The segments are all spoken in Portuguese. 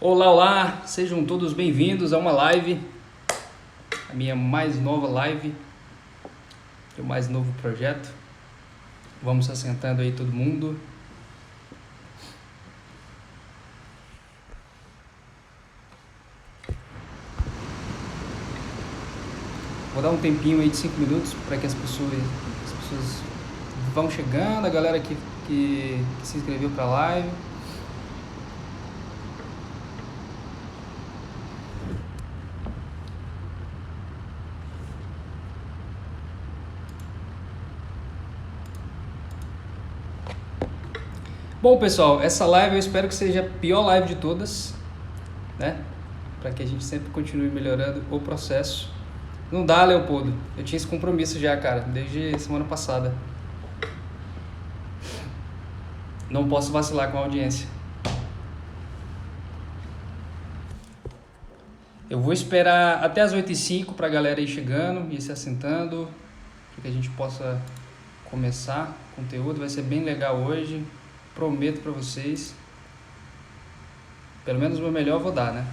Olá, olá, sejam todos bem-vindos a uma live, a minha mais nova live, o mais novo projeto. Vamos se assentando aí todo mundo. Vou dar um tempinho aí de 5 minutos para que as pessoas vão chegando, a galera que se inscreveu para a live. Bom, pessoal, essa live eu espero que seja a pior live de todas, né? Para que a gente sempre continue melhorando o processo. Não dá, Leopoldo. Eu tinha esse compromisso já, cara, desde semana passada. Não posso vacilar com a audiência. Eu vou esperar até as 8h05 para a galera ir chegando, ir se assentando, para que a gente possa começar o conteúdo. Vai ser bem legal hoje. Prometo para vocês. Pelo menos o meu melhor eu vou dar, né?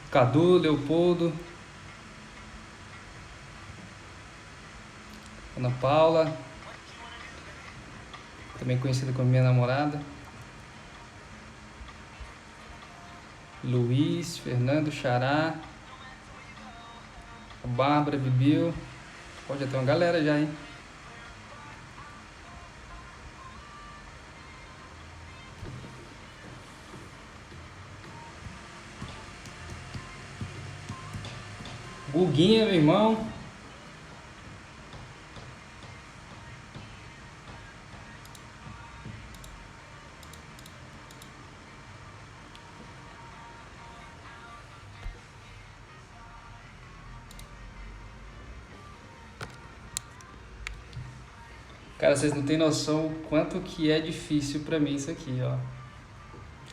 Cadu, Leopoldo, Ana Paula, também conhecida como minha namorada, Luiz, Fernando, Xará, a Bárbara, Bibil. Pode já ter uma galera já, hein? Guguinha, meu irmão. Cara, vocês não têm noção o quanto que é difícil pra mim isso aqui, ó.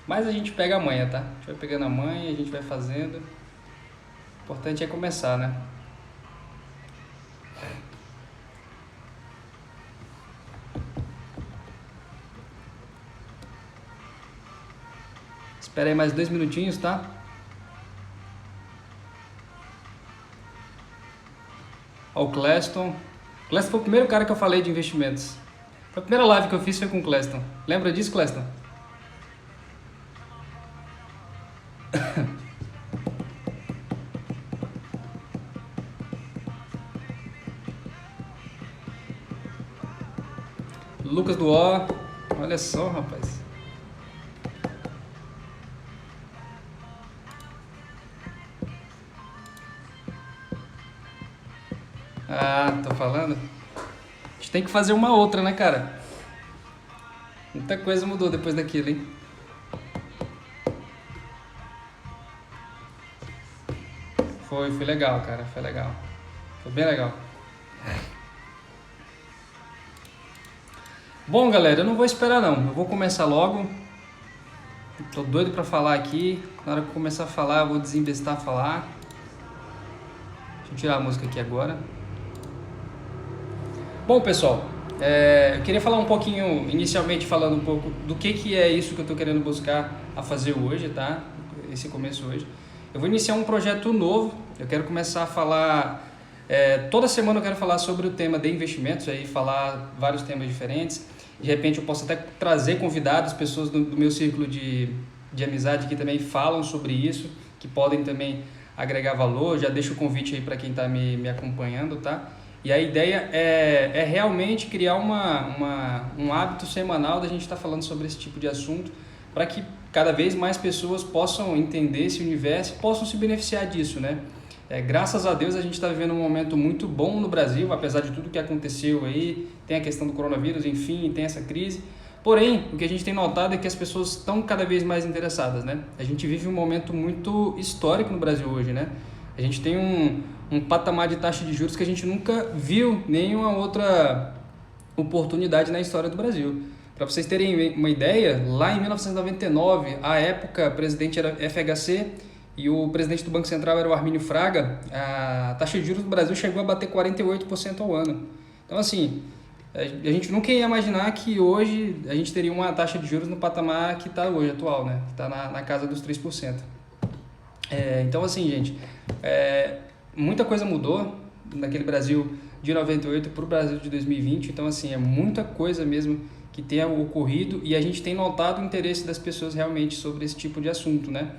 Mas a gente pega a manha, tá? A gente vai pegando a manha, a gente vai fazendo. O importante é começar, né? Espera aí mais 2 minutinhos, tá? Ó, o Cleston. Cleston foi o primeiro cara que eu falei de investimentos. Foi a primeira live que eu fiz foi com o Cleston. Lembra disso, Cleston? Lucas do O. Olha só, rapaz. Ah, tô falando? A gente tem que fazer uma outra, né, cara? Muita coisa mudou depois daquilo, hein? Foi legal, cara. Foi legal. Foi bem legal. Bom, galera, eu não vou esperar não. Eu vou começar logo. Tô doido pra falar aqui. Na hora que eu começar a falar, eu vou desembestar a falar. Deixa eu tirar a música aqui agora. Bom, pessoal, eu queria falar um pouquinho, inicialmente falando um pouco do que é isso que eu tô querendo buscar a fazer hoje, tá? Esse começo hoje. Eu vou iniciar um projeto novo. Eu quero começar a falar... toda semana eu quero falar sobre o tema de investimentos, aí falar vários temas diferentes. De repente eu posso até trazer convidados, pessoas do meu círculo de amizade que também falam sobre isso, que podem também agregar valor. Já deixo o convite aí para quem está me acompanhando, tá? E a ideia é realmente criar um hábito semanal da gente estar falando sobre esse tipo de assunto, para que cada vez mais pessoas possam entender esse universo e possam se beneficiar disso, né? Graças a Deus a gente está vivendo um momento muito bom no Brasil, apesar de tudo que aconteceu aí, tem a questão do coronavírus, enfim, tem essa crise. Porém, o que a gente tem notado é que as pessoas estão cada vez mais interessadas, né? A gente vive um momento muito histórico no Brasil hoje, né? A gente tem um patamar de taxa de juros que a gente nunca viu nenhuma outra oportunidade na história do Brasil. Para vocês terem uma ideia, lá em 1999, a época presidente era FHC e o presidente do Banco Central era o Armínio Fraga, a taxa de juros do Brasil chegou a bater 48% ao ano. Então, assim, a gente nunca ia imaginar que hoje a gente teria uma taxa de juros no patamar que está hoje, atual, né? Que está na casa dos 3%. Então, assim, gente, muita coisa mudou naquele Brasil de 98 para o Brasil de 2020. Então, assim, é muita coisa mesmo que tenha ocorrido e a gente tem notado o interesse das pessoas realmente sobre esse tipo de assunto, né?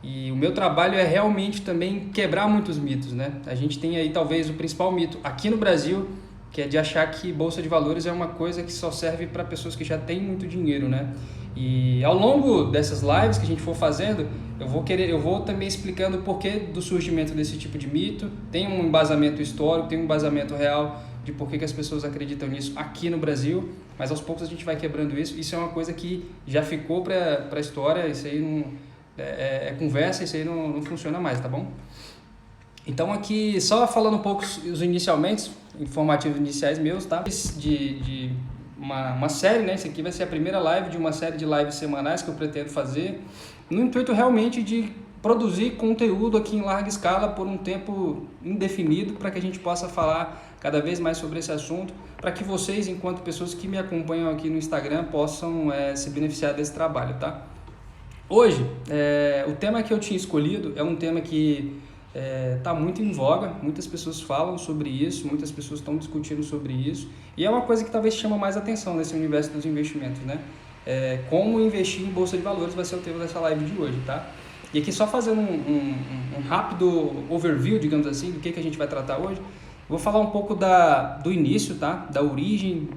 E o meu trabalho é realmente também quebrar muitos mitos, né? A gente tem aí talvez o principal mito aqui no Brasil, que é de achar que bolsa de valores é uma coisa que só serve para pessoas que já têm muito dinheiro, né? E ao longo dessas lives que a gente for fazendo, eu vou também explicando o porquê do surgimento desse tipo de mito. Tem um embasamento histórico, tem um embasamento real de por que as pessoas acreditam nisso aqui no Brasil, mas aos poucos a gente vai quebrando isso. Isso é uma coisa que já ficou para a história, isso aí não é conversa, isso aí não funciona mais, tá bom? Então aqui, só falando um pouco os inicialmente, informativos iniciais meus, tá? De uma série, né? Isso aqui vai ser a primeira live de uma série de lives semanais que eu pretendo fazer, no intuito realmente de produzir conteúdo aqui em larga escala por um tempo indefinido, para que a gente possa falar cada vez mais sobre esse assunto, para que vocês, enquanto pessoas que me acompanham aqui no Instagram, possam se beneficiar desse trabalho, tá? Hoje, o tema que eu tinha escolhido é um tema que está muito em voga, muitas pessoas falam sobre isso, muitas pessoas estão discutindo sobre isso, e é uma coisa que talvez chama mais atenção nesse universo dos investimentos, né? Como investir em bolsa de valores vai ser o tema dessa live de hoje, tá? E aqui só fazendo um rápido overview, digamos assim, do que a gente vai tratar hoje, vou falar um pouco do início, tá? Da origem,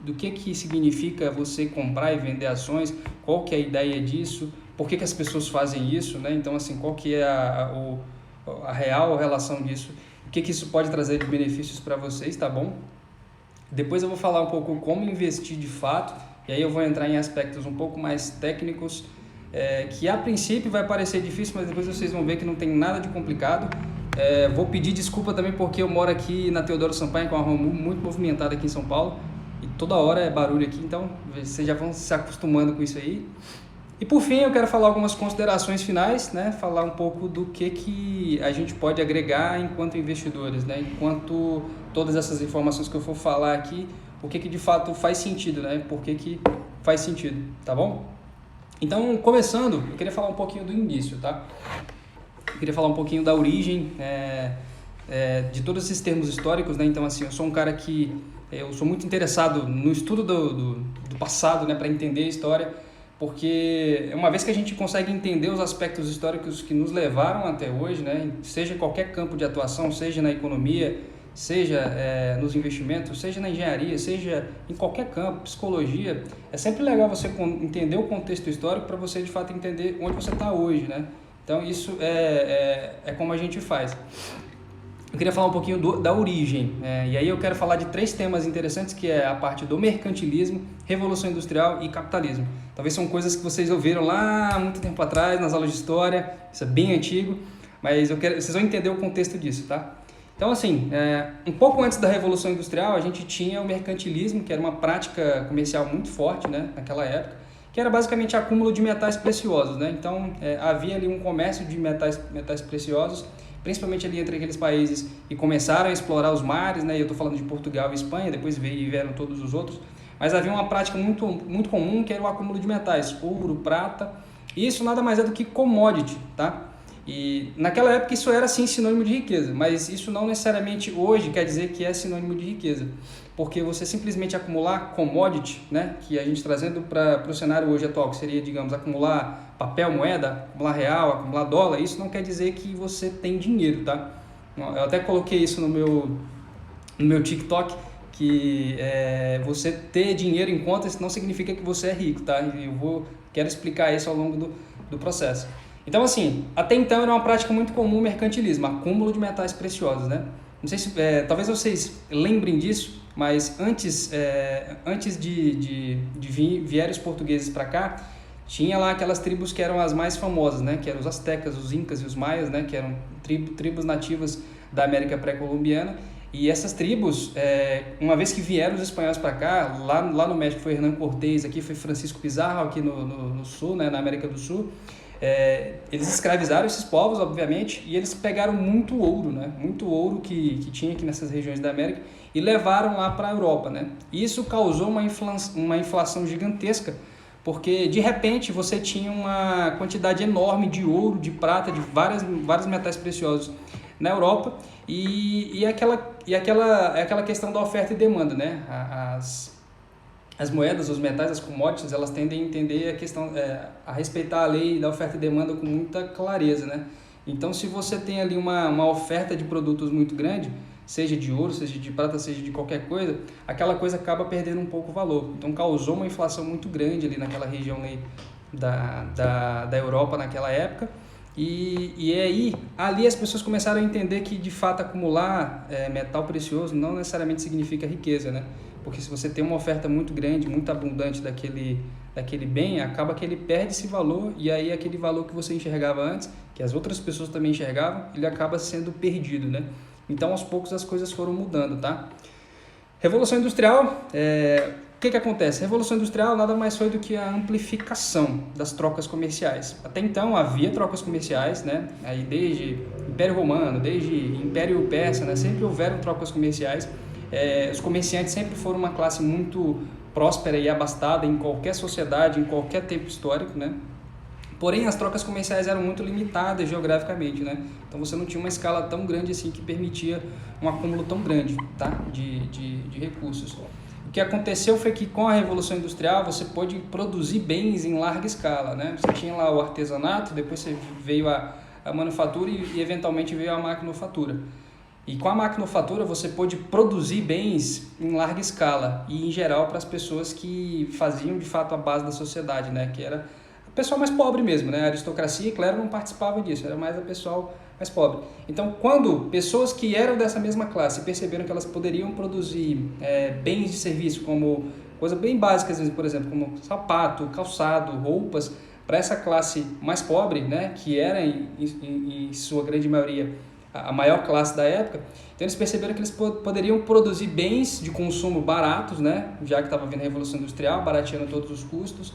do que significa você comprar e vender ações, qual que é a ideia disso, por que as pessoas fazem isso, né? Então, assim, qual que é a real relação disso, o que isso pode trazer de benefícios para vocês, tá bom? Depois eu vou falar um pouco como investir de fato, e aí eu vou entrar em aspectos um pouco mais técnicos, que a princípio vai parecer difícil, mas depois vocês vão ver que não tem nada de complicado. Vou pedir desculpa também porque eu moro aqui na Teodoro Sampaio, que é uma rua muito movimentada aqui em São Paulo, e toda hora é barulho aqui, então vocês já vão se acostumando com isso aí. E por fim, eu quero falar algumas considerações finais, né? Falar um pouco do que a gente pode agregar enquanto investidores, né? Enquanto todas essas informações que eu for falar aqui, o que de fato faz sentido, né? Por que faz sentido, tá bom? Então, começando, eu queria falar um pouquinho do início, tá? Eu queria falar um pouquinho da origem de todos esses termos históricos, né? Então, assim, eu sou um cara que eu sou muito interessado no estudo do passado, né? Para entender a história, porque uma vez que a gente consegue entender os aspectos históricos que nos levaram até hoje, né? Seja em qualquer campo de atuação, seja na economia, seja nos investimentos, seja na engenharia, seja em qualquer campo, psicologia, é sempre legal você entender o contexto histórico para você de fato entender onde você está hoje, né? Então isso é como a gente faz. Eu queria falar um pouquinho da origem, e aí eu quero falar de 3 temas interessantes, que é a parte do mercantilismo, revolução industrial e capitalismo. Talvez são coisas que vocês ouviram lá há muito tempo atrás, nas aulas de história, isso é bem antigo, mas vocês vão entender o contexto disso, tá? Então, assim, um pouco antes da Revolução Industrial, a gente tinha o mercantilismo, que era uma prática comercial muito forte, né, naquela época, que era basicamente acúmulo de metais preciosos, né? Então, havia ali um comércio de metais preciosos, principalmente ali entre aqueles países que começaram a explorar os mares, né? Eu estou falando de Portugal e Espanha, depois vieram todos os outros, mas havia uma prática muito, muito comum, que era o acúmulo de metais, ouro, prata, e isso nada mais é do que commodity, tá? E naquela época isso era sim sinônimo de riqueza, mas isso não necessariamente hoje quer dizer que é sinônimo de riqueza, porque você simplesmente acumular commodity, né, que a gente trazendo para o cenário hoje atual, que seria, digamos, acumular papel, moeda, acumular real, acumular dólar, isso não quer dizer que você tem dinheiro, tá? Eu até coloquei isso no meu TikTok, que você ter dinheiro em conta, isso não significa que você é rico, tá? Quero explicar isso ao longo do processo. Então, assim, até então era uma prática muito comum o mercantilismo, acúmulo de metais preciosos, né? Não sei se, talvez vocês lembrem disso, mas antes de vierem os portugueses para cá, tinha lá aquelas tribos que eram as mais famosas, né? Que eram os astecas, os incas e os maias, né? Que eram tribos nativas da América pré-colombiana. E essas tribos, uma vez que vieram os espanhóis para cá, lá no México foi Hernán Cortés, aqui foi Francisco Pizarro, aqui no sul, né? Na América do Sul, Eles escravizaram esses povos, obviamente, e eles pegaram muito ouro, né? Muito ouro que tinha aqui nessas regiões da América e levaram lá para a Europa, né? E isso causou uma inflação gigantesca, porque de repente você tinha uma quantidade enorme de ouro, de prata, de vários metais preciosos na Europa e aquela questão da oferta e demanda, né? As moedas, os metais, as commodities, elas tendem a entender a questão, a respeitar a lei da oferta e demanda com muita clareza, né? Então, se você tem ali uma oferta de produtos muito grande, seja de ouro, seja de prata, seja de qualquer coisa, aquela coisa acaba perdendo um pouco o valor. Então, causou uma inflação muito grande ali naquela região ali da Europa naquela época. E aí, ali as pessoas começaram a entender que, de fato, acumular metal precioso não necessariamente significa riqueza, né? Porque se você tem uma oferta muito grande, muito abundante daquele bem, acaba que ele perde esse valor e aí aquele valor que você enxergava antes, que as outras pessoas também enxergavam, ele acaba sendo perdido, né? Então, aos poucos, as coisas foram mudando, tá? Revolução Industrial, o que acontece? A Revolução Industrial nada mais foi do que a amplificação das trocas comerciais. Até então, havia trocas comerciais, né? Aí, desde Império Romano, desde Império Persa, né? Sempre houveram trocas comerciais. Os comerciantes sempre foram uma classe muito próspera e abastada em qualquer sociedade, em qualquer tempo histórico, né? Porém, as trocas comerciais eram muito limitadas geograficamente, né? Então, você não tinha uma escala tão grande assim que permitia um acúmulo tão grande, tá? de recursos. O que aconteceu foi que com a Revolução Industrial você pôde produzir bens em larga escala, né? Você tinha lá o artesanato, depois veio a manufatura e eventualmente veio a maquinofatura. E com a maquinofatura você pôde produzir bens em larga escala e em geral para as pessoas que faziam de fato a base da sociedade, né? Que era o pessoal mais pobre mesmo, né? A aristocracia e clero não participava disso, era mais o pessoal mais pobre. Então, quando pessoas que eram dessa mesma classe perceberam que elas poderiam produzir bens de serviço, como coisas bem básicas, por exemplo, como sapato, calçado, roupas, para essa classe mais pobre, né? Que era em sua grande maioria a maior classe da época, então eles perceberam que eles poderiam produzir bens de consumo baratos, né? Já que estava vindo a Revolução Industrial, barateando todos os custos,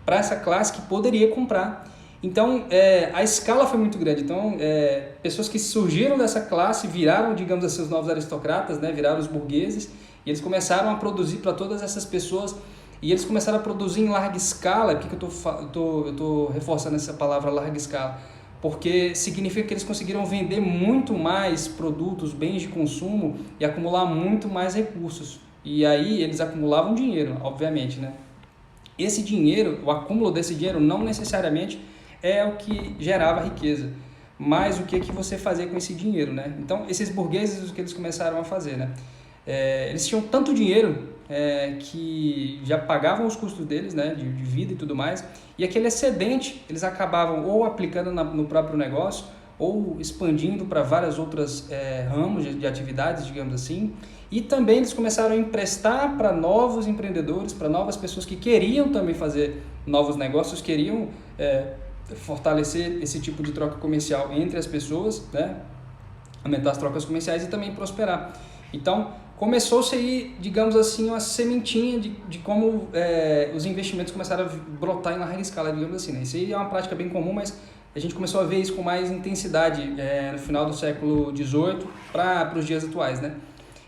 para essa classe que poderia comprar. Então, a escala foi muito grande. Então, pessoas que surgiram dessa classe viraram, digamos assim, os novos aristocratas, né? Viraram os burgueses, e eles começaram a produzir para todas essas pessoas, e eles começaram a produzir em larga escala. Por que eu tô reforçando essa palavra larga escala? Porque significa que eles conseguiram vender muito mais produtos, bens de consumo e acumular muito mais recursos. E aí eles acumulavam dinheiro, obviamente, né? Esse dinheiro, o acúmulo desse dinheiro não necessariamente é o que gerava riqueza, mas o que você fazia com esse dinheiro, né? Então, esses burgueses, o que eles começaram a fazer, né? Eles tinham tanto dinheiro que já pagavam os custos deles, né, de vida e tudo mais, e aquele excedente eles acabavam ou aplicando no próprio negócio ou expandindo para várias outras ramos de atividades, digamos assim, e também eles começaram a emprestar para novos empreendedores, para novas pessoas que queriam também fazer novos negócios, queriam fortalecer esse tipo de troca comercial entre as pessoas, né, aumentar as trocas comerciais e também prosperar. Então, começou-se aí, digamos assim, uma sementinha de como os investimentos começaram a brotar em larga escala, digamos assim, né? Isso aí é uma prática bem comum, mas a gente começou a ver isso com mais intensidade no final do século XVIII para os dias atuais, né?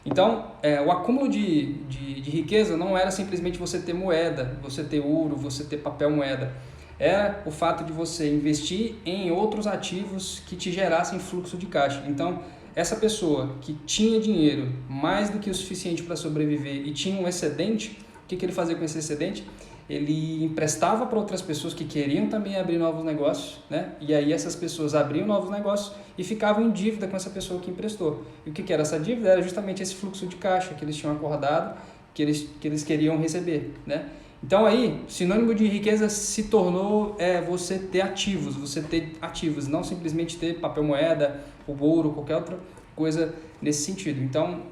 Então, o acúmulo de riqueza não era simplesmente você ter moeda, você ter ouro, você ter papel moeda. Era o fato de você investir em outros ativos que te gerassem fluxo de caixa. Então, essa pessoa que tinha dinheiro mais do que o suficiente para sobreviver e tinha um excedente, o que ele fazia com esse excedente? Ele emprestava para outras pessoas que queriam também abrir novos negócios, né? E aí essas pessoas abriam novos negócios e ficavam em dívida com essa pessoa que emprestou. E o que era essa dívida? Era justamente esse fluxo de caixa que eles tinham acordado, que eles queriam receber, né? Então aí, sinônimo de riqueza se tornou você ter ativos, não simplesmente ter papel moeda, o ouro, qualquer outra coisa nesse sentido. Então,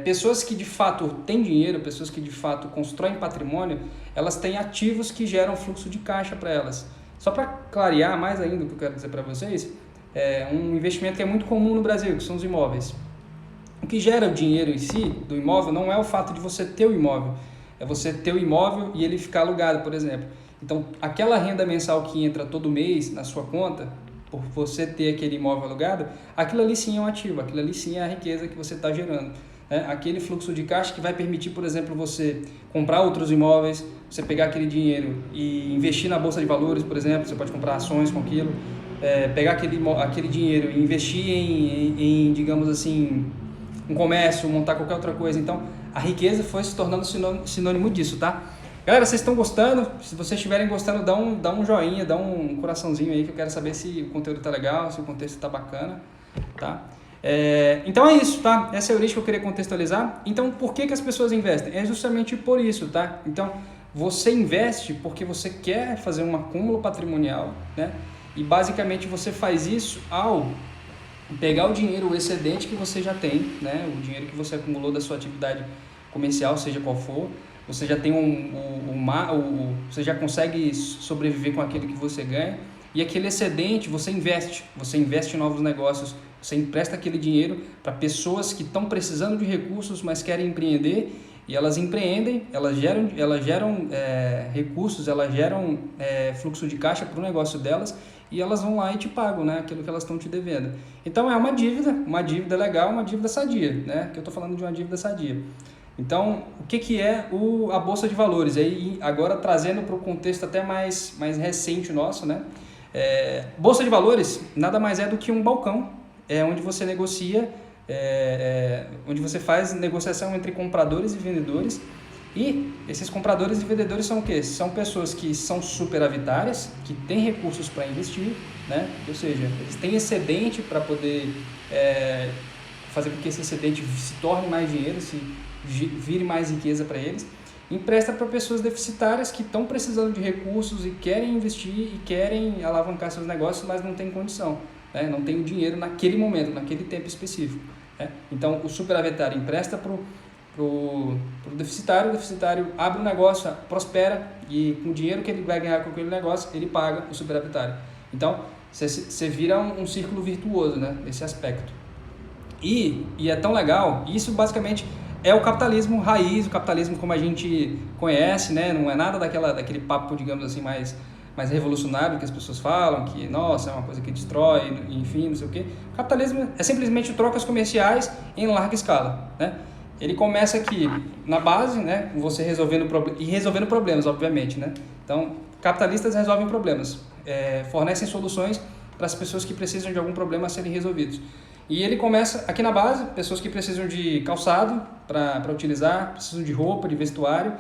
pessoas que de fato têm dinheiro, pessoas que de fato constroem patrimônio, elas têm ativos que geram fluxo de caixa para elas. Só para clarear mais ainda o que eu quero dizer para vocês, um investimento que é muito comum no Brasil, que são os imóveis. O que gera o dinheiro em si do imóvel não é o fato de você ter o imóvel, é você ter o imóvel e ele ficar alugado, por exemplo. Então, aquela renda mensal que entra todo mês na sua conta, por você ter aquele imóvel alugado, aquilo ali sim é um ativo, aquilo ali sim é a riqueza que você está gerando. Aquele fluxo de caixa que vai permitir, por exemplo, você comprar outros imóveis, você pegar aquele dinheiro e investir na bolsa de valores, por exemplo, você pode comprar ações com aquilo, pegar aquele dinheiro e investir em, digamos assim, um comércio, montar qualquer outra coisa. Então, a riqueza foi se tornando sinônimo disso, tá? Galera, vocês estão gostando? Se vocês estiverem gostando, dá um joinha, dá um coraçãozinho aí, que eu quero saber se o conteúdo tá legal, se o contexto tá bacana, tá? Então é isso, tá? Essa é a origem que eu queria contextualizar. Então, por que as pessoas investem? É justamente por isso, tá? Então, você investe porque você quer fazer um acúmulo patrimonial, né? E basicamente você faz isso ao pegar o dinheiro, o excedente que você já tem, né? O dinheiro que você acumulou da sua atividade comercial, seja qual for, você já tem você já consegue sobreviver com aquilo que você ganha, e aquele excedente você investe em novos negócios, você empresta aquele dinheiro para pessoas que estão precisando de recursos, mas querem empreender, e elas empreendem, elas geram recursos, elas geram fluxo de caixa para o negócio delas, e elas vão lá e te pagam, né, aquilo que elas estão te devendo. Então é uma dívida legal, uma dívida sadia, né, que eu estou falando de uma dívida sadia. Então, o que é a Bolsa de Valores? Aí, agora trazendo para o contexto até mais recente nosso, né? Bolsa de Valores nada mais é do que um balcão, onde você negocia, onde você faz negociação entre compradores e vendedores. E esses compradores e vendedores são o quê? São pessoas que são superavitárias, que têm recursos para investir, né? Ou seja, eles têm excedente para poder fazer com que esse excedente se torne mais dinheiro, vire mais riqueza para eles. Empresta para pessoas deficitárias que estão precisando de recursos e querem investir e querem alavancar seus negócios, mas não tem condição, né? Não tem o dinheiro naquele momento, naquele tempo específico, né? Então, o superavitário empresta para o deficitário abre um negócio, prospera, e com o dinheiro que ele vai ganhar com aquele negócio, ele paga o superavitário. Então, você vira um círculo virtuoso, né, nesse aspecto. E é tão legal, isso basicamente é o capitalismo raiz, o capitalismo como a gente conhece, né? Não é nada daquele papo, digamos assim, mais revolucionário que as pessoas falam, que, nossa, é uma coisa que destrói, enfim, não sei o quê. O capitalismo é simplesmente trocas comerciais em larga escala, né? Ele começa aqui na base, né? Você resolvendo problemas, obviamente, né? Então, capitalistas resolvem problemas, fornecem soluções para as pessoas que precisam de algum problema serem resolvidos. E ele começa aqui na base, pessoas que precisam de calçado para utilizar, precisam de roupa, de vestuário,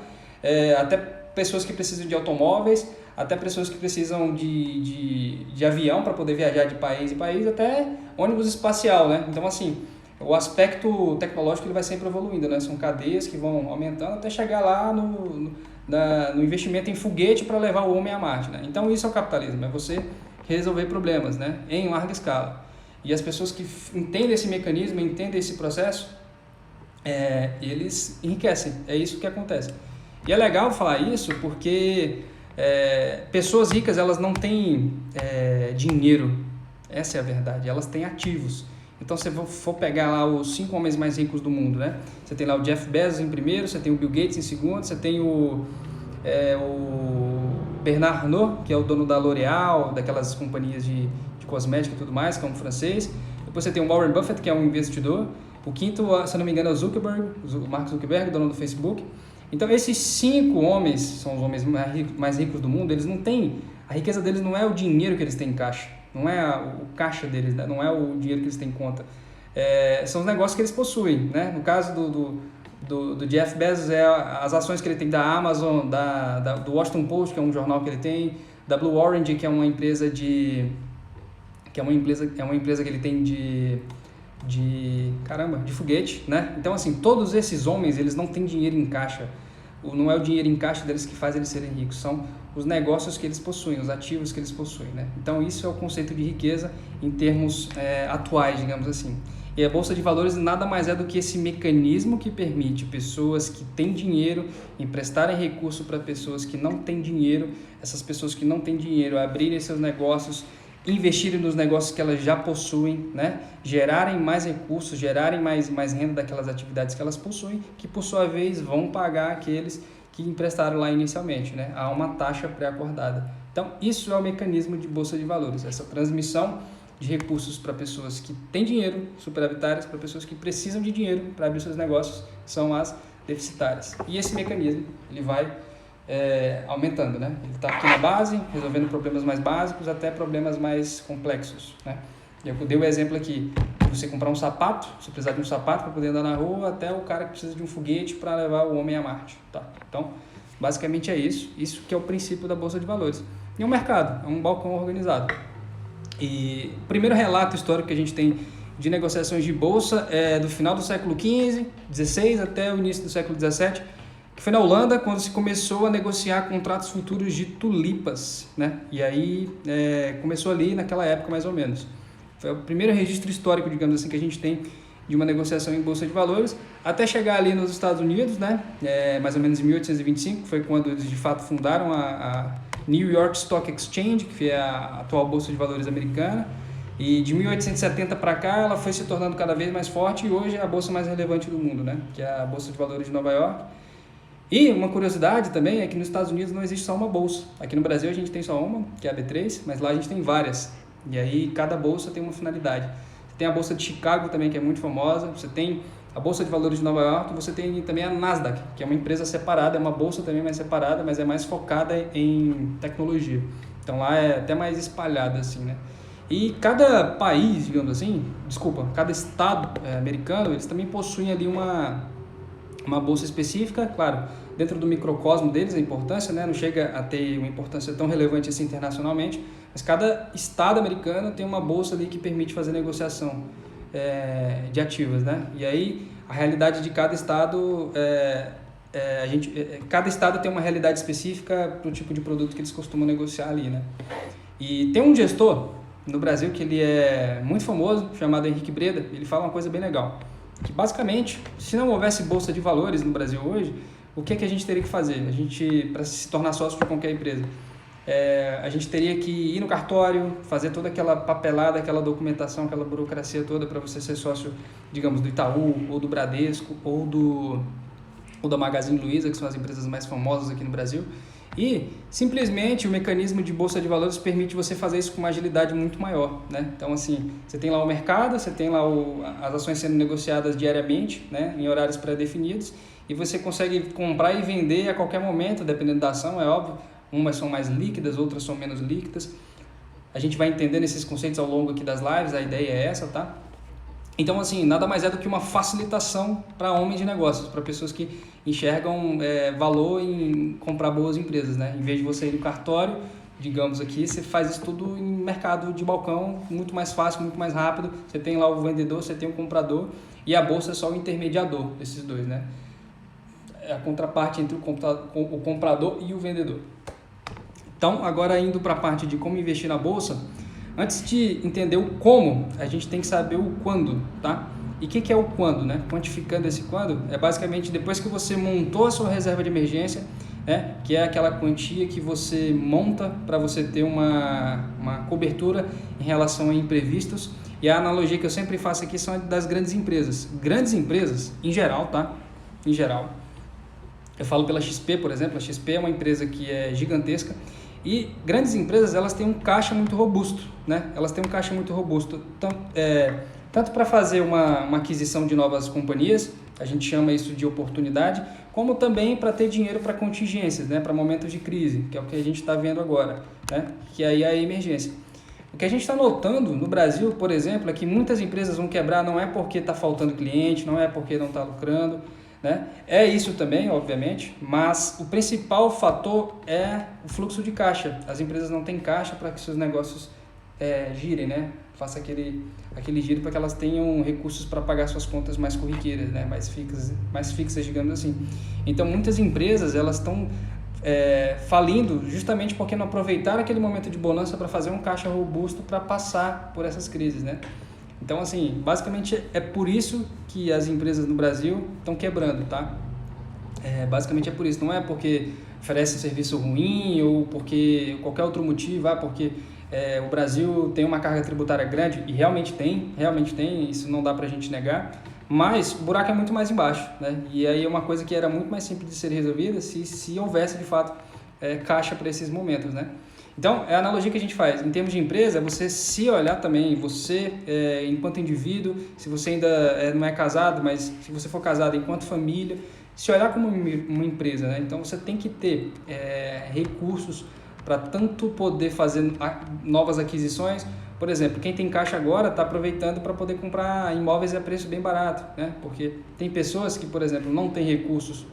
até pessoas que precisam de automóveis, até pessoas que precisam de avião para poder viajar de país em país, até ônibus espacial, né? Então, assim, o aspecto tecnológico ele vai sempre evoluindo, né? São cadeias que vão aumentando até chegar lá no investimento em foguete para levar o homem a Marte, né? Então, isso é o capitalismo, é você resolver problemas, né? Em larga escala. E as pessoas que entendem esse mecanismo, entendem esse processo, eles enriquecem. É isso que acontece. E é legal falar isso porque pessoas ricas, elas não têm dinheiro. Essa é a verdade. Elas têm ativos. Então, se você for pegar lá os 5 homens mais ricos do mundo, né? Você tem lá o Jeff Bezos em primeiro, você tem o Bill Gates em segundo, você tem o Bernard Arnault, que é o dono da L'Oréal, daquelas companhias de cosmética e tudo mais, que é um francês. Depois você tem o Warren Buffett, que é um investidor. O quinto, se não me engano, é o Mark Zuckerberg, dono do Facebook. Então, esses 5 homens são os homens mais ricos do mundo. Eles não têm... A riqueza deles não é o dinheiro que eles têm em caixa. Não é o caixa deles, né? Não é o dinheiro que eles têm em conta. São os negócios que eles possuem, né? No caso do Jeff Bezos, as ações que ele tem da Amazon, do Washington Post, que é um jornal que ele tem, da Blue Origin, que é uma empresa que ele tem de foguete, né? Então, assim, todos esses homens, eles não têm dinheiro em caixa. Não é o dinheiro em caixa deles que faz eles serem ricos, são os negócios que eles possuem, os ativos que eles possuem, né? Então, isso é o conceito de riqueza em termos atuais, digamos assim. E a Bolsa de Valores nada mais é do que esse mecanismo que permite pessoas que têm dinheiro emprestarem recurso para pessoas que não têm dinheiro, essas pessoas que não têm dinheiro abrirem seus negócios, investirem nos negócios que elas já possuem, né? Gerarem mais recursos, gerarem mais renda daquelas atividades que elas possuem, que por sua vez vão pagar aqueles que emprestaram lá inicialmente, né? Há uma taxa pré-acordada. Então, isso é o mecanismo de bolsa de valores, essa transmissão de recursos para pessoas que têm dinheiro, superavitárias, para pessoas que precisam de dinheiro para abrir seus negócios, são as deficitárias. E esse mecanismo, ele vai aumentando, né? Ele está aqui na base, resolvendo problemas mais básicos até problemas mais complexos, né? Eu dei o exemplo aqui, você comprar um sapato, você precisar de um sapato para poder andar na rua, até o cara que precisa de um foguete para levar o homem a Marte, tá? Então, basicamente é isso que é o princípio da Bolsa de Valores. E um mercado, é um balcão organizado. E o primeiro relato histórico que a gente tem de negociações de bolsa é do final do século XV, XVI até o início do século XVII, que foi na Holanda, quando se começou a negociar contratos futuros de tulipas, né? E aí começou ali naquela época mais ou menos. Foi o primeiro registro histórico, digamos assim, que a gente tem de uma negociação em bolsa de valores, até chegar ali nos Estados Unidos, né? Mais ou menos em 1825, foi quando eles de fato fundaram a New York Stock Exchange, que é a atual bolsa de valores americana. E de 1870 para cá ela foi se tornando cada vez mais forte e hoje é a bolsa mais relevante do mundo, né? Que é a Bolsa de Valores de Nova York. E uma curiosidade também é que nos Estados Unidos não existe só uma bolsa. Aqui no Brasil a gente tem só uma, que é a B3, mas lá a gente tem várias. E aí cada bolsa tem uma finalidade. Você tem a Bolsa de Chicago também, que é muito famosa. Você tem a Bolsa de Valores de Nova York. Você tem também a Nasdaq, que é uma empresa separada, é uma bolsa também mais separada, mas é mais focada em tecnologia. Então lá é até mais espalhada assim, né? E cada país, digamos assim, cada estado americano, eles também possuem ali uma bolsa específica, claro, dentro do microcosmo deles a importância, né, não chega a ter uma importância tão relevante assim internacionalmente, mas cada estado americano tem uma bolsa ali que permite fazer negociação de ativos, né? E aí a realidade de cada estado, cada estado tem uma realidade específica para o tipo de produto que eles costumam negociar ali, né? E tem um gestor no Brasil que ele é muito famoso, chamado Henrique Breda. Ele fala uma coisa bem legal, que basicamente, se não houvesse bolsa de valores no Brasil hoje, o que a gente teria que fazer? A gente, para se tornar sócio de qualquer empresa, a gente teria que ir no cartório, fazer toda aquela papelada, aquela documentação, aquela burocracia toda para você ser sócio, digamos, do Itaú, ou do Bradesco, ou da Magazine Luiza, que são as empresas mais famosas aqui no Brasil. E simplesmente o mecanismo de bolsa de valores permite você fazer isso com uma agilidade muito maior, né? Então assim, você tem lá o mercado, você tem lá as ações sendo negociadas diariamente, né, em horários pré-definidos, e você consegue comprar e vender a qualquer momento, dependendo da ação, é óbvio. Umas são mais líquidas, outras são menos líquidas. A gente vai entendendo esses conceitos ao longo aqui das lives, a ideia é essa, tá? Então, assim, nada mais é do que uma facilitação para homens de negócios, para pessoas que enxergam valor em comprar boas empresas, né? Em vez de você ir no cartório, digamos aqui, você faz isso tudo em mercado de balcão, muito mais fácil, muito mais rápido. Você tem lá o vendedor, você tem o comprador, e a bolsa é só o intermediador desses dois, né? É a contraparte entre o comprador e o vendedor. Então, agora indo para a parte de como investir na bolsa, antes de entender o como, a gente tem que saber o quando, tá? E o que é o quando, né? Quantificando esse quando, é basicamente depois que você montou a sua reserva de emergência, né? Que é aquela quantia que você monta para você ter uma cobertura em relação a imprevistos. E a analogia que eu sempre faço aqui são das grandes empresas. Grandes empresas, em geral, tá? Em geral. Eu falo pela XP, por exemplo. A XP é uma empresa que é gigantesca. E grandes empresas, elas têm um caixa muito robusto, né? Elas têm um caixa muito robusto, tanto para fazer uma aquisição de novas companhias, a gente chama isso de oportunidade, como também para ter dinheiro para contingências, né? Para momentos de crise, que é o que a gente está vendo agora, né? Que aí é a emergência. O que a gente está notando no Brasil, por exemplo, é que muitas empresas vão quebrar não é porque está faltando cliente, não é porque não está lucrando, né? É isso também, obviamente, mas o principal fator é o fluxo de caixa. As empresas não têm caixa para que seus negócios girem, né? Faça aquele giro para que elas tenham recursos para pagar suas contas mais corriqueiras, né? Mais fixas, digamos assim. Então, muitas empresas elas estão falindo justamente porque não aproveitaram aquele momento de bonança para fazer um caixa robusto para passar por essas crises, né? Então, assim, basicamente é por isso que as empresas no Brasil estão quebrando, tá? Basicamente é por isso, não é porque oferece serviço ruim ou porque qualquer outro motivo, porque o Brasil tem uma carga tributária grande, e realmente tem, isso não dá pra gente negar, mas o buraco é muito mais embaixo, né? E aí é uma coisa que era muito mais simples de ser resolvida se houvesse de fato caixa para esses momentos, né? Então, é a analogia que a gente faz. Em termos de empresa, é você se olhar também, você enquanto indivíduo, se você ainda não é casado, mas se você for casado enquanto família, se olhar como uma empresa, né? Então, você tem que ter recursos para tanto poder fazer novas aquisições. Por exemplo, quem tem caixa agora está aproveitando para poder comprar imóveis a preço bem barato, né? Porque tem pessoas que, por exemplo, não têm recursos,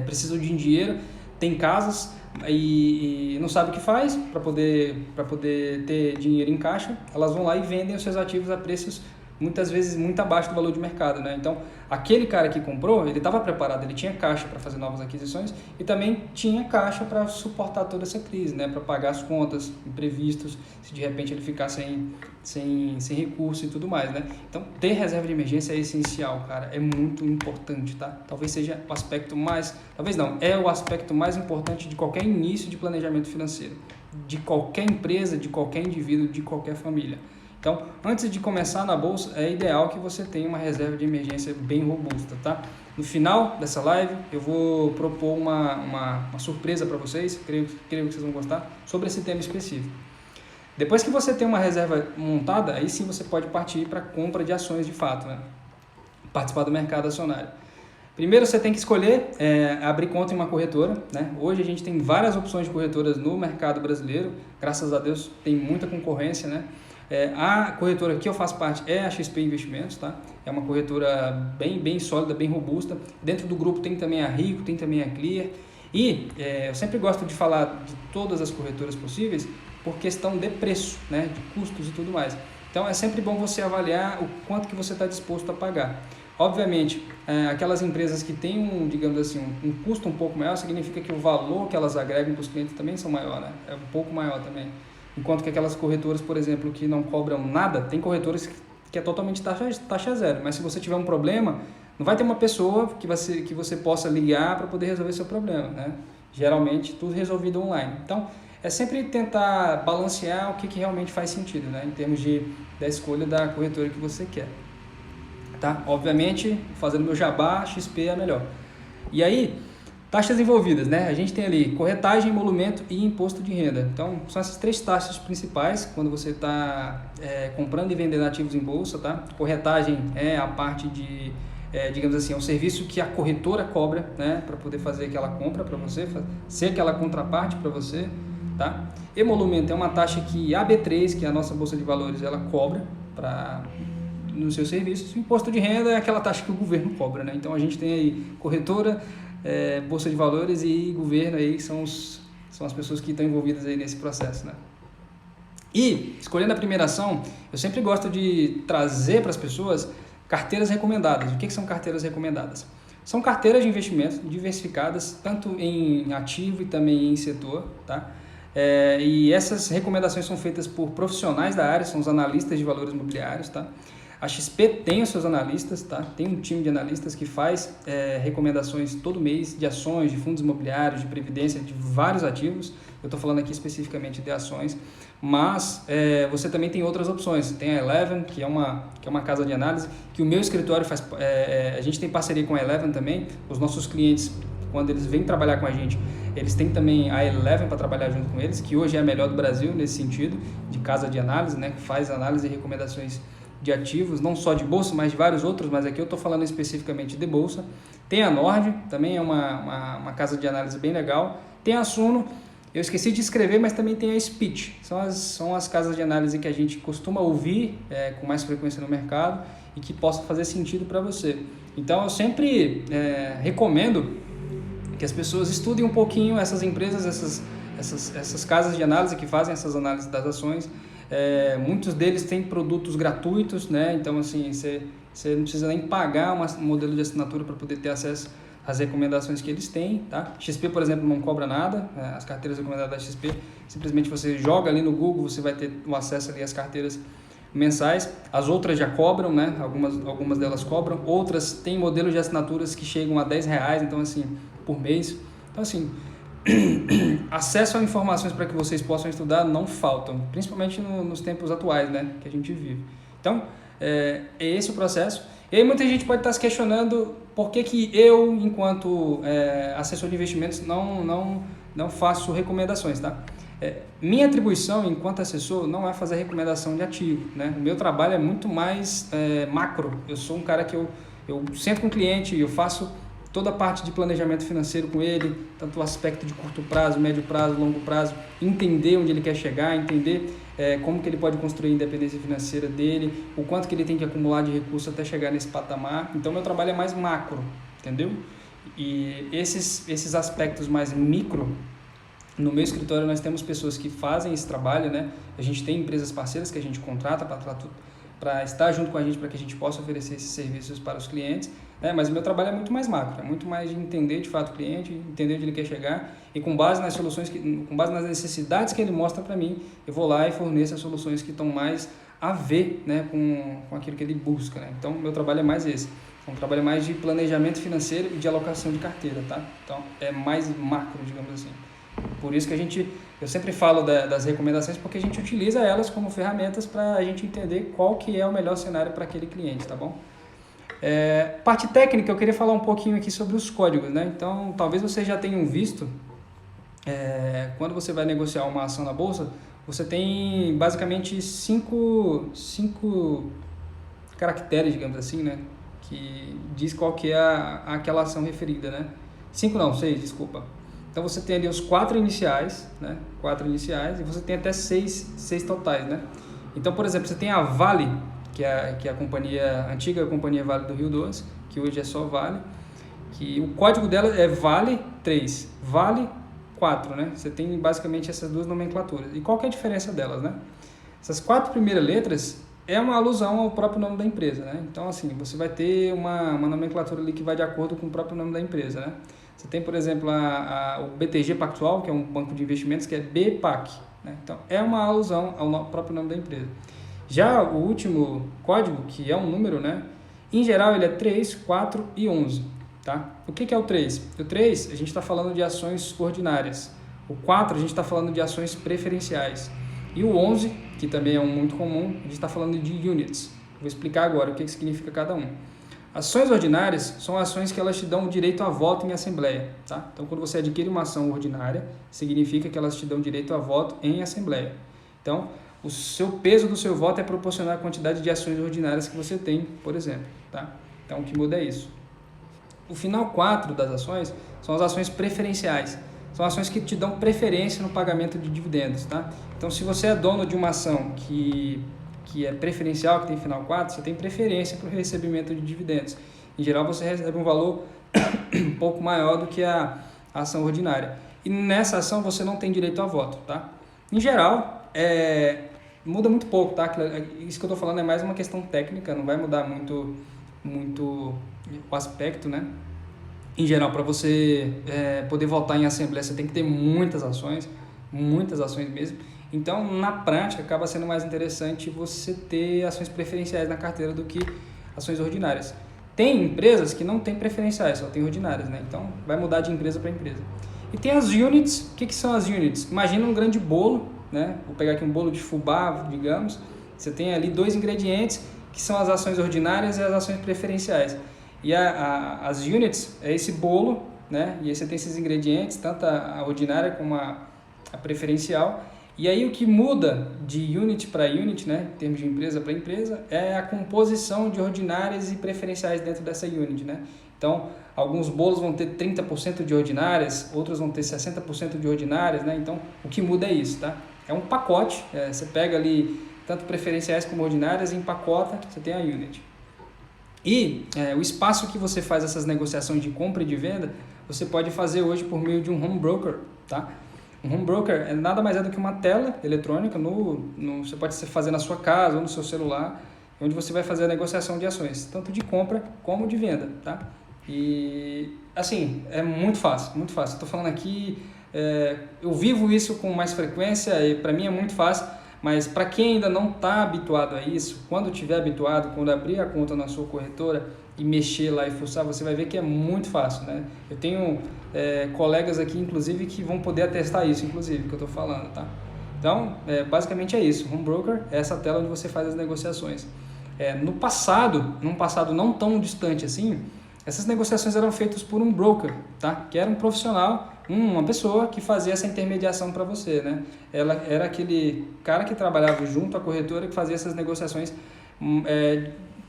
precisam de dinheiro, tem casas e não sabe o que faz para poder ter dinheiro em caixa, elas vão lá e vendem os seus ativos a preços muitas vezes muito abaixo do valor de mercado, né? Então, aquele cara que comprou, ele estava preparado, ele tinha caixa para fazer novas aquisições e também tinha caixa para suportar toda essa crise, né? Para pagar as contas, imprevistos, se de repente ele ficar sem recurso e tudo mais, né? Então, ter reserva de emergência é essencial, cara, é muito importante, tá? Talvez seja o aspecto mais, talvez não, é o aspecto mais importante de qualquer início de planejamento financeiro, de qualquer empresa, de qualquer indivíduo, de qualquer família. Então, antes de começar na bolsa, é ideal que você tenha uma reserva de emergência bem robusta, tá? No final dessa live, eu vou propor uma surpresa para vocês, creio que vocês vão gostar, sobre esse tema específico. Depois que você tem uma reserva montada, aí sim você pode partir para a compra de ações de fato, né? Participar do mercado acionário. Primeiro você tem que escolher abrir conta em uma corretora, né? Hoje a gente tem várias opções de corretoras no mercado brasileiro, graças a Deus tem muita concorrência, né? A corretora que eu faço parte é a XP Investimentos, tá? É uma corretora bem sólida, bem robusta. Dentro do grupo tem também a Rico, tem também a Clear. E eu sempre gosto de falar de todas as corretoras possíveis por questão de preço, né? De custos e tudo mais. Então é sempre bom você avaliar o quanto que você está disposto a pagar. Obviamente, aquelas empresas que têm digamos assim, um custo um pouco maior, significa que o valor que elas agregam para os clientes também são maior, né? É um pouco maior também. Enquanto que aquelas corretoras, por exemplo, que não cobram nada, tem corretoras que é totalmente taxa zero. Mas se você tiver um problema, não vai ter uma pessoa que você possa ligar para poder resolver seu problema, né? Geralmente, tudo resolvido online. Então, é sempre tentar balancear o que realmente faz sentido, né? Em termos da escolha da corretora que você quer. Tá? Obviamente, fazendo meu jabá, XP é a melhor. E aí, taxas envolvidas, né? A gente tem ali corretagem, emolumento e imposto de renda. Então, são essas três taxas principais quando você está comprando e vendendo ativos em bolsa, tá? Corretagem é a parte de, digamos assim, é um serviço que a corretora cobra, né? Para poder fazer aquela compra para você, ser aquela contraparte para você, tá? Emolumento é uma taxa que a B3, que é a nossa bolsa de valores, ela cobra nos seus serviços. O imposto de renda é aquela taxa que o governo cobra, né? Então, a gente tem aí corretora, bolsa de valores e governo aí são as pessoas que estão envolvidas aí nesse processo, né? E escolhendo a primeira ação, eu sempre gosto de trazer para as pessoas carteiras recomendadas. O que são carteiras recomendadas? São carteiras de investimento diversificadas tanto em ativo e também em setor, tá? E essas recomendações são feitas por profissionais da área, são os analistas de valores imobiliários, tá? A XP tem os seus analistas, tá? Tem um time de analistas que faz recomendações todo mês de ações, de fundos imobiliários, de previdência, de vários ativos. Eu estou falando aqui especificamente de ações, mas você também tem outras opções. Tem a Eleven, que é uma casa de análise, que o meu escritório faz. A gente tem parceria com a Eleven também. Os nossos clientes, quando eles vêm trabalhar com a gente, eles têm também a Eleven para trabalhar junto com eles, que hoje é a melhor do Brasil nesse sentido, de casa de análise, né? Que faz análise e recomendações de ativos, não só de bolsa, mas de vários outros, mas aqui eu estou falando especificamente de bolsa. Tem a Nord, também é uma casa de análise bem legal. Tem a Suno, eu esqueci de escrever, mas também tem a Speech. São as casas de análise que a gente costuma ouvir com mais frequência no mercado e que possa fazer sentido para você. Então eu sempre recomendo que as pessoas estudem um pouquinho essas empresas, essas casas de análise que fazem essas análises das ações. Muitos deles têm produtos gratuitos, né? Então assim, você não precisa nem pagar um modelo de assinatura para poder ter acesso às recomendações que eles têm, tá? XP, por exemplo, não cobra nada, as carteiras recomendadas da XP, simplesmente você joga ali no Google, você vai ter o acesso ali às carteiras mensais. As outras já cobram, né? Algumas delas cobram, outras têm modelos de assinaturas que chegam a R$10, então assim, por mês. Então assim, acesso a informações para que vocês possam estudar não faltam, principalmente nos tempos atuais, né, que a gente vive. Então, é esse o processo. E aí muita gente pode estar se questionando por que eu, enquanto assessor de investimentos, não faço recomendações, tá? Minha atribuição enquanto assessor não é fazer recomendação de ativo, né? O meu trabalho é muito mais macro. Eu sou um cara que eu sento com o cliente, eu faço toda a parte de planejamento financeiro com ele, tanto o aspecto de curto prazo, médio prazo, longo prazo, entender onde ele quer chegar, entender como que ele pode construir a independência financeira dele, o quanto que ele tem que acumular de recursos até chegar nesse patamar. Então, meu trabalho é mais macro, entendeu? E esses aspectos mais micro, no meu escritório nós temos pessoas que fazem esse trabalho, né? A gente tem empresas parceiras que a gente contrata para estar junto com a gente, para que a gente possa oferecer esses serviços para os clientes, né? Mas o meu trabalho é muito mais macro, é muito mais de entender de fato o cliente, entender onde ele quer chegar e com base nas soluções, com base nas necessidades que ele mostra para mim, eu vou lá e forneço as soluções que estão mais a ver, né, com aquilo que ele busca, né? Então, o meu trabalho é mais esse. É um trabalho mais de planejamento financeiro e de alocação de carteira, tá? Então, é mais macro, digamos assim. Por isso que eu sempre falo das recomendações, porque a gente utiliza elas como ferramentas para a gente entender qual que é o melhor cenário para aquele cliente, tá bom? Parte técnica, eu queria falar um pouquinho aqui sobre os códigos, né? Então, talvez vocês já tenham visto, quando você vai negociar uma ação na bolsa, você tem basicamente cinco caracteres, digamos assim, né? Que diz qual que é aquela ação referida, né? 6, desculpa. Então você tem ali os 4 iniciais, né? 4 iniciais, e você tem até 6 totais, né? Então, por exemplo, você tem a Vale, que é a antiga companhia Vale do Rio Doce, que hoje é só Vale, que o código dela é Vale 3, Vale 4, né? Você tem basicamente essas duas nomenclaturas. E qual que é a diferença delas, né? Essas 4 primeiras letras é uma alusão ao próprio nome da empresa, né? Então, assim, você vai ter uma nomenclatura ali que vai de acordo com o próprio nome da empresa, né? Você tem, por exemplo, o BTG Pactual, que é um banco de investimentos, que é BPAC, né? Então, é uma alusão ao próprio nome da empresa. Já o último código, que é um número, né? Em geral, ele é 3, 4 e 11, tá? O que é o 3? O 3, a gente está falando de ações ordinárias. O 4, a gente está falando de ações preferenciais. E o 11, que também é um muito comum, a gente está falando de units. Vou explicar agora o que significa cada um. Ações ordinárias são ações que elas te dão direito a voto em assembleia, tá? Então, quando você adquire uma ação ordinária, significa que elas te dão direito a voto em assembleia. Então, o seu peso do seu voto é proporcional à quantidade de ações ordinárias que você tem, por exemplo, tá? Então, o que muda é isso. O final 4 das ações são as ações preferenciais. São ações que te dão preferência no pagamento de dividendos, tá? Então, se você é dono de uma ação que é preferencial, que tem final 4, você tem preferência para o recebimento de dividendos. Em geral, você recebe um valor um pouco maior do que a ação ordinária. E nessa ação, você não tem direito a voto, tá? Em geral, muda muito pouco, tá? Isso que eu estou falando é mais uma questão técnica, não vai mudar muito o aspecto, né? Em geral, para você poder votar em assembleia, você tem que ter muitas ações mesmo. Então, na prática, acaba sendo mais interessante você ter ações preferenciais na carteira do que ações ordinárias. Tem empresas que não têm preferenciais, só tem ordinárias, né? Então, vai mudar de empresa para empresa. E tem as units. O que são as units? Imagina um grande bolo, né? Vou pegar aqui um bolo de fubá, digamos. Você tem ali 2 ingredientes, que são as ações ordinárias e as ações preferenciais. E as units é esse bolo, né? E aí você tem esses ingredientes, tanto a ordinária como a preferencial. E aí o que muda de unit para unit, né, em termos de empresa para empresa, é a composição de ordinárias e preferenciais dentro dessa unit, né? Então, alguns bolos vão ter 30% de ordinárias, outros vão ter 60% de ordinárias, né? Então, o que muda é isso, tá? É um pacote, você pega ali tanto preferenciais como ordinárias, empacota, você tem a unit. E o espaço que você faz essas negociações de compra e de venda, você pode fazer hoje por meio de um home broker, tá? Um home broker nada mais é do que uma tela eletrônica, você pode fazer na sua casa ou no seu celular, onde você vai fazer a negociação de ações, tanto de compra como de venda, tá? E, assim, é muito fácil, muito fácil. Estou falando aqui, eu vivo isso com mais frequência e para mim é muito fácil, mas para quem ainda não está habituado a isso, quando estiver habituado, quando abrir a conta na sua corretora e mexer lá e fuçar, você vai ver que é muito fácil, né? Eu tenho colegas aqui, inclusive, que vão poder atestar isso, inclusive, que eu estou falando, tá? Então, basicamente é isso. Home broker é essa tela onde você faz as negociações. No passado, num passado não tão distante assim, essas negociações eram feitas por um broker, tá? Que era um profissional, uma pessoa que fazia essa intermediação para você, né? Ela era aquele cara que trabalhava junto à corretora que fazia essas negociações,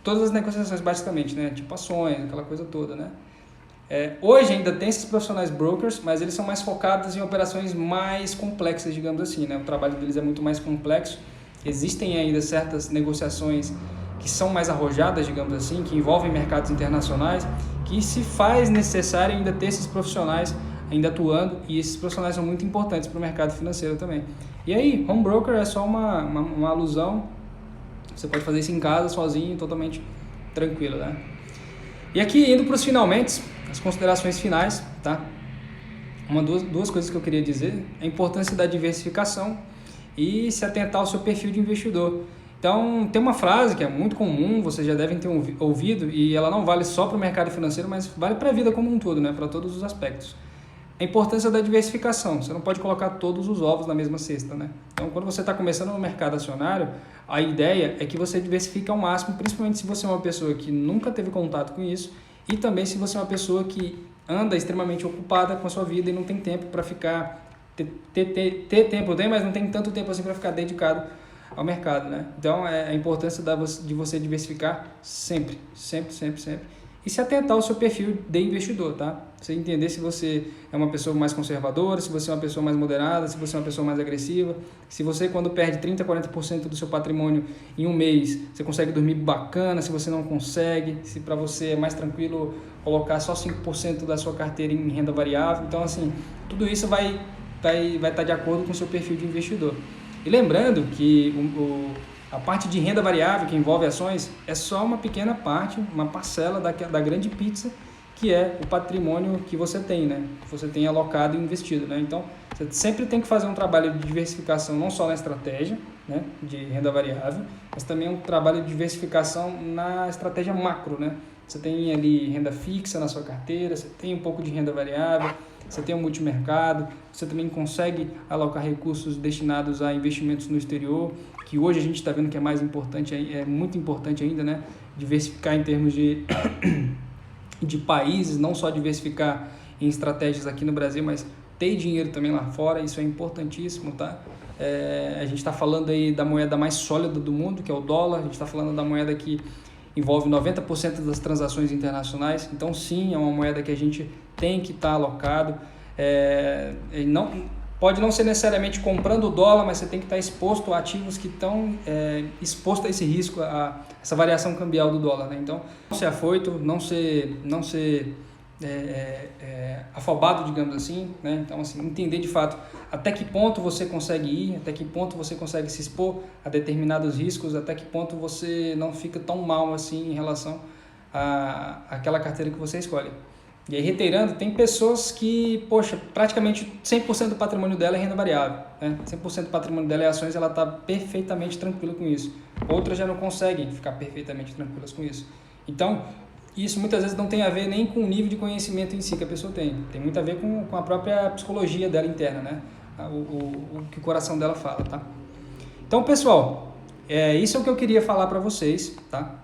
todas as negociações basicamente, né? Tipo ações, aquela coisa toda, né? Hoje ainda tem esses profissionais brokers, mas eles são mais focados em operações mais complexas, digamos assim, né? O trabalho deles é muito mais complexo. Existem ainda certas negociações que são mais arrojadas, digamos assim, que envolvem mercados internacionais, que se faz necessário ainda ter esses profissionais ainda atuando, e esses profissionais são muito importantes para o mercado financeiro também. E aí, home broker é só uma alusão, você pode fazer isso em casa, sozinho, totalmente tranquilo, né? E aqui, indo para os finalmente, as considerações finais, tá? Duas coisas que eu queria dizer: a importância da diversificação e se atentar ao seu perfil de investidor. Então, tem uma frase que é muito comum, vocês já devem ter ouvido, e ela não vale só para o mercado financeiro, mas vale para a vida como um todo, né? Para todos os aspectos. A importância da diversificação. Você não pode colocar todos os ovos na mesma cesta, né? Então, quando você está começando no mercado acionário, a ideia é que você diversifique ao máximo, principalmente se você é uma pessoa que nunca teve contato com isso, e também se você é uma pessoa que anda extremamente ocupada com a sua vida e não tem tempo para ficar... Ter tempo tem, mas não tem tanto tempo assim para ficar dedicado ao mercado, né? Então, a importância de você diversificar sempre. E se atentar ao seu perfil de investidor, tá? Você entender se você é uma pessoa mais conservadora, se você é uma pessoa mais moderada, se você é uma pessoa mais agressiva, se você, quando perde 30%, 40% do seu patrimônio em um mês, você consegue dormir bacana, se você não consegue, se para você é mais tranquilo colocar só 5% da sua carteira em renda variável. Então, assim, tudo isso vai estar de acordo com o seu perfil de investidor. E lembrando que a parte de renda variável, que envolve ações, é só uma pequena parte, uma parcela da grande pizza, que é o patrimônio que você tem, né? Que você tem alocado e investido, né? Então, você sempre tem que fazer um trabalho de diversificação, não só na estratégia, né, de renda variável, mas também um trabalho de diversificação na estratégia macro, né? Você tem ali renda fixa na sua carteira, você tem um pouco de renda variável, você tem um multimercado, você também consegue alocar recursos destinados a investimentos no exterior, que hoje a gente está vendo que é mais importante, é muito importante ainda, né? Diversificar em termos de países, não só diversificar em estratégias aqui no Brasil, mas ter dinheiro também lá fora, isso é importantíssimo, tá? A gente está falando aí da moeda mais sólida do mundo, que é o dólar, a gente está falando da moeda que envolve 90% das transações internacionais, então sim, é uma moeda que a gente tem que estar alocado, pode não ser necessariamente comprando o dólar, mas você tem que estar exposto a ativos que estão expostos a esse risco, a essa variação cambial do dólar, né? Então, não ser afoito, não ser afobado, digamos assim, né? Então, assim, entender de fato até que ponto você consegue ir, até que ponto você consegue se expor a determinados riscos, até que ponto você não fica tão mal assim em relação àquela carteira que você escolhe. E aí, reiterando, tem pessoas que, poxa, praticamente 100% do patrimônio dela é renda variável, né? 100% do patrimônio dela é ações, ela está perfeitamente tranquila com isso. Outras já não conseguem ficar perfeitamente tranquilas com isso. Então, isso muitas vezes não tem a ver nem com o nível de conhecimento em si que a pessoa tem. Tem muito a ver com a própria psicologia dela interna, né? O que o coração dela fala, tá? Então, pessoal, isso é o que eu queria falar para vocês, tá?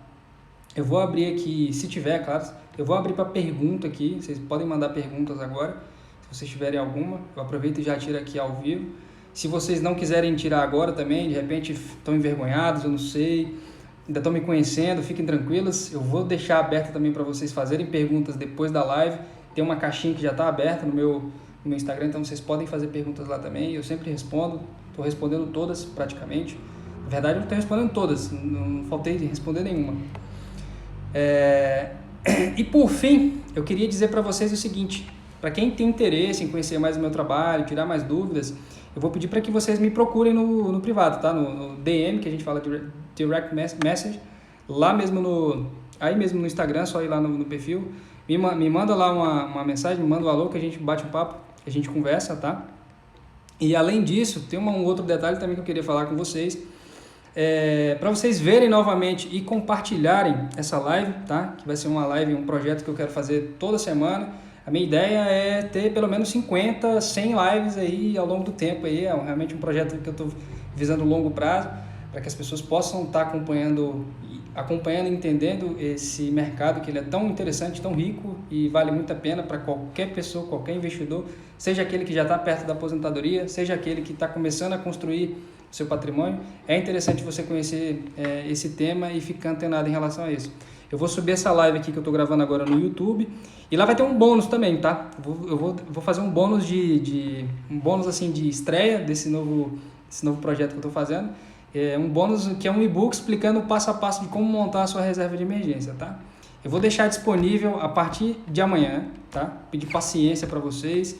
Eu vou abrir aqui, se tiver, claro, eu vou abrir para pergunta aqui, vocês podem mandar perguntas agora, se vocês tiverem alguma, eu aproveito e já tiro aqui ao vivo. Se vocês não quiserem tirar agora também, de repente estão envergonhados, eu não sei, ainda estão me conhecendo, fiquem tranquilos, eu vou deixar aberto também para vocês fazerem perguntas depois da live, tem uma caixinha que já está aberta no meu Instagram, então vocês podem fazer perguntas lá também, eu sempre respondo, estou respondendo todas praticamente, na verdade eu estou respondendo todas, não faltei de responder nenhuma. E por fim, eu queria dizer para vocês o seguinte, para quem tem interesse em conhecer mais o meu trabalho, tirar mais dúvidas, eu vou pedir para que vocês me procurem no privado, tá? No DM, que a gente fala de direct message, lá mesmo aí mesmo no Instagram, só ir lá no perfil, me manda lá uma mensagem, me manda um alô, que a gente bate um papo, que a gente conversa, tá? E além disso, tem um outro detalhe também que eu queria falar com vocês, para vocês verem novamente e compartilharem essa live, tá? Que vai ser uma live, um projeto que eu quero fazer toda semana. A minha ideia é ter pelo menos 50, 100 lives aí ao longo do tempo aí, realmente um projeto que eu estou visando a longo prazo, para que as pessoas possam estar acompanhando acompanhando e entendendo esse mercado, que ele é tão interessante, tão rico e vale muito a pena para qualquer pessoa, qualquer investidor, seja aquele que já está perto da aposentadoria, seja aquele que está começando a construir seu patrimônio. É interessante você conhecer esse tema e ficar antenado em relação a isso. Eu vou subir essa live aqui que eu estou gravando agora no YouTube e lá vai ter um bônus também, tá? Eu vou fazer um bônus um bônus assim de estreia desse novo projeto que eu estou fazendo. Um bônus que é um e-book explicando o passo a passo de como montar a sua reserva de emergência, tá? Eu vou deixar disponível a partir de amanhã, tá? Pedir paciência para vocês,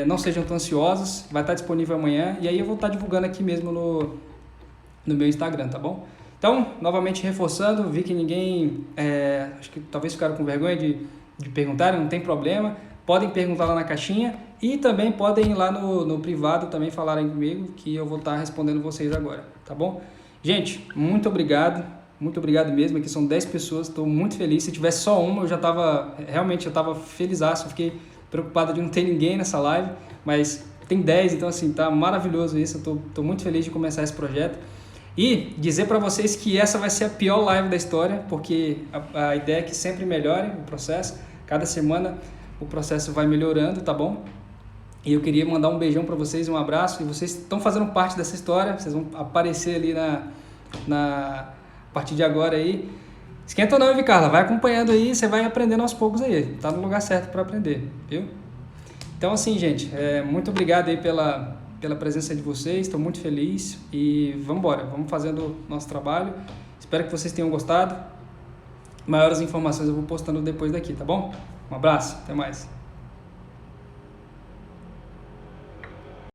não sejam tão ansiosos, vai estar disponível amanhã e aí eu vou estar divulgando aqui mesmo no meu Instagram, tá bom? Então, novamente reforçando, vi que ninguém, acho que talvez ficaram com vergonha de perguntarem, não tem problema, podem perguntar lá na caixinha e também podem ir lá no privado também falarem comigo que eu vou estar respondendo vocês agora, tá bom? Gente, muito obrigado mesmo, aqui são 10 pessoas, estou muito feliz, se tivesse só uma eu já estava, realmente eu estava felizaço, fiquei preocupado de não ter ninguém nessa live, mas tem 10, então assim, tá maravilhoso isso, eu tô muito feliz de começar esse projeto. E dizer para vocês que essa vai ser a pior live da história, porque a ideia é que sempre melhore o processo, cada semana o processo vai melhorando, tá bom? E eu queria mandar um beijão para vocês, um abraço, e vocês estão fazendo parte dessa história, vocês vão aparecer ali a partir de agora aí. Esquenta não, viu, Carla? Vai acompanhando aí, você vai aprendendo aos poucos aí, tá no lugar certo para aprender, viu? Então assim, gente, muito obrigado aí pela presença de vocês, estou muito feliz e vamos embora, vamos fazendo o nosso trabalho. Espero que vocês tenham gostado. Maiores informações eu vou postando depois daqui, tá bom? Um abraço, até mais.